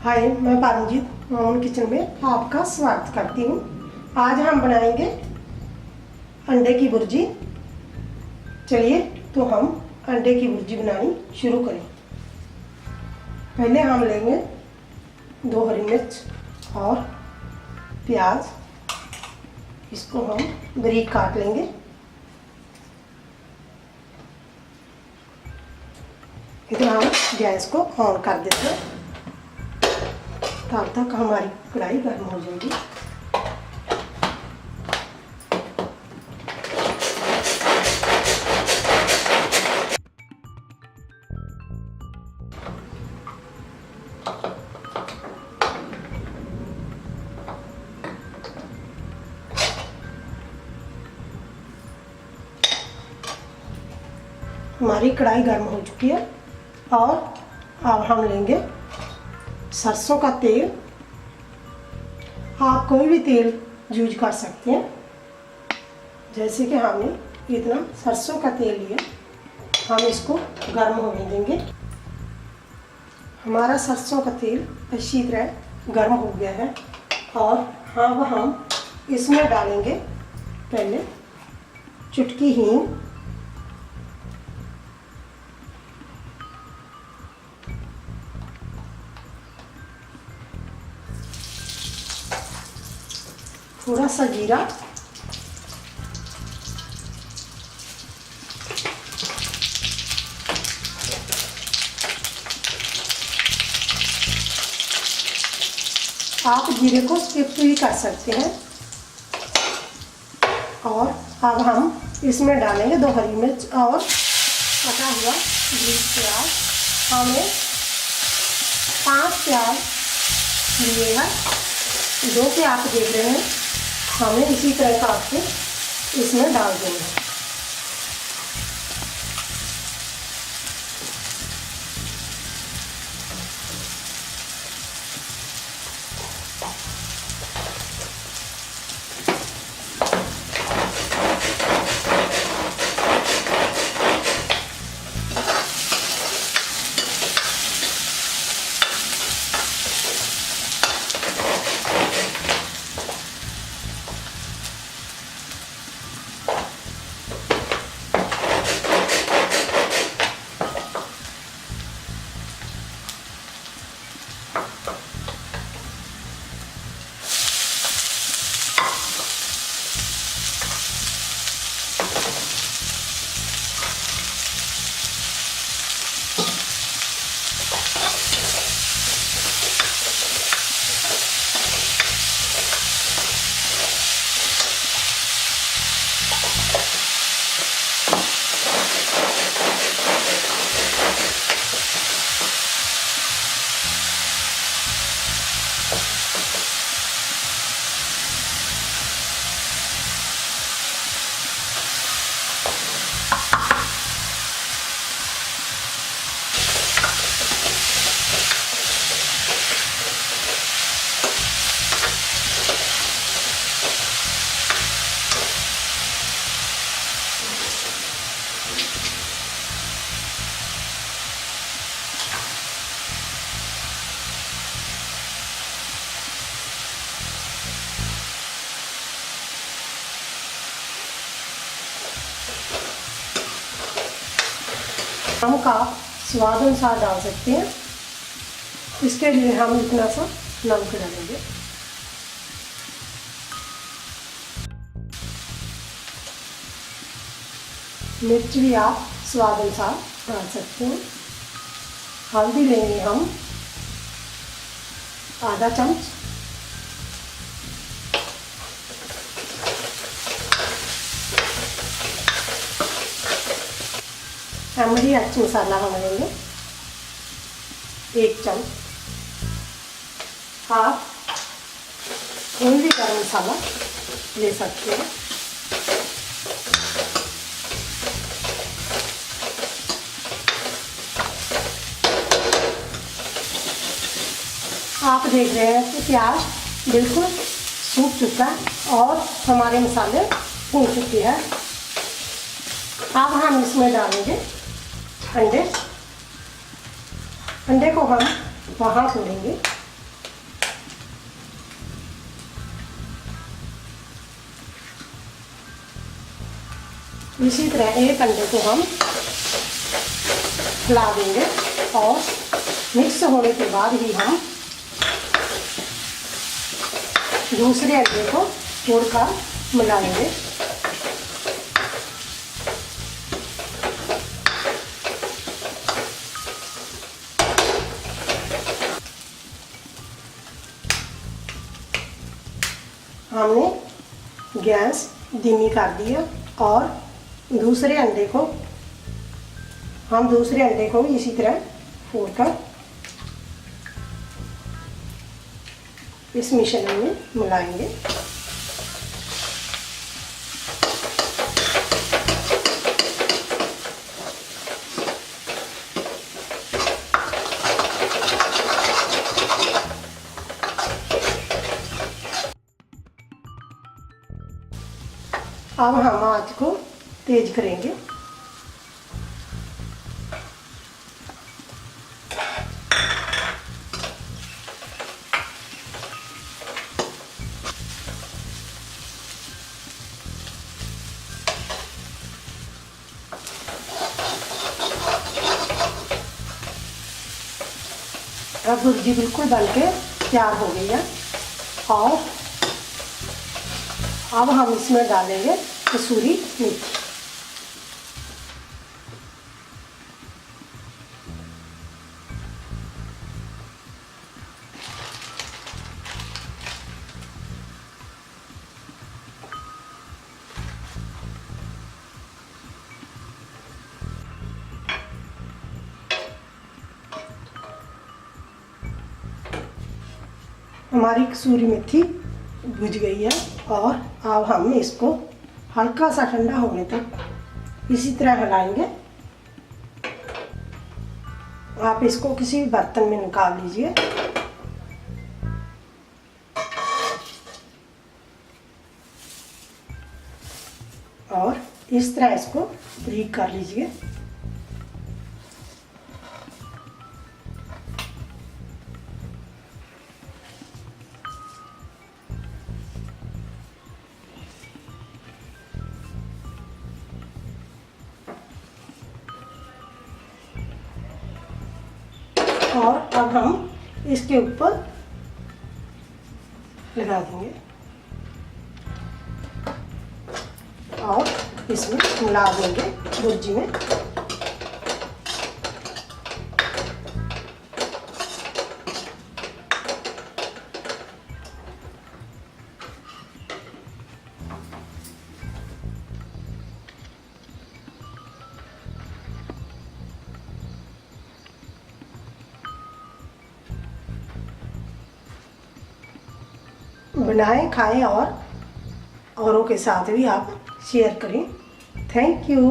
हाय, मैं पारमजीत मोहन किचन में आपका स्वागत करती हूँ। आज हम बनाएंगे अंडे की भुर्जी। चलिए तो हम अंडे की भुर्जी बनानी शुरू करें। पहले हम लेंगे 2 हरी मिर्च और प्याज। इसको हम बारीक काट लेंगे। इधर हम गैस को ऑन कर देते हैं, तब तक हमारी कढ़ाई गर्म हो जाएगी। हमारी कढ़ाई गर्म हो चुकी है और अब हम लेंगे सरसों का तेल। आप कोई भी तेल यूज कर सकते हैं, जैसे कि हमने इतना सरसों का तेल लिया। हम इसको गर्म होने देंगे। हमारा सरसों का तेल अच्छी तरह गर्म हो गया है और अब हम इसमें डालेंगे पहले चुटकी हींग, थोड़ा सा जीरा, आप जीरे को स्किप भी कर सकते हैं। और अब हम इसमें डालेंगे 2 हरी मिर्च और कटा हुआ बीज प्याज। हमें 5 प्याज लिए हैं, जो कि आप देख रहे हैं। हमें इसी तरह काट के इसमें डाल देंगे। नमक आप स्वाद अनुसार डाल सकते हैं। इसके लिए हम इतना सा नमक डालेंगे। मिर्च भी आप स्वाद अनुसार डाल सकते हैं। हल्दी लेंगे हम आधा चम्मच। अमरी अच मसाला हम लेंगे 1 चम्मच। आप कोई भी गर्म मसाला ले सकते हैं। आप देख रहे हैं कि प्याज बिल्कुल सूख चुका है और हमारे मसाले भून चुके हैं। अब हम इसमें डालेंगे अंडे। अंडे को हम वहाँ तोड़ेंगे इसी तरह एक अंडे को हम हिला देंगे और मिक्स होने के बाद ही हम दूसरे अंडे को तोड़कर मिलाएंगे। हमने गैस धीमी कर दिया और दूसरे अंडे को इसी तरह फोड़कर इस मिश्रण में मिलाएंगे। अब हम आंच को तेज करेंगे। अब भुर्जी बिल्कुल बनके तैयार हो गई है और अब हम इसमें डालेंगे कसूरी मेथी। हमारी कसूरी मेथी भुज गई है और अब हम इसको हल्का सा ठंडा होने तक इसी तरह हिलाएंगे। आप इसको किसी भी बर्तन में निकाल लीजिए और इस तरह इसको बारीक कर लीजिए। और अब हम इसके ऊपर लगा देंगे और इसमें मिला देंगे भुर्जी में। बनाएं, खाएं और औरों के साथ भी आप शेयर करें। Thank you.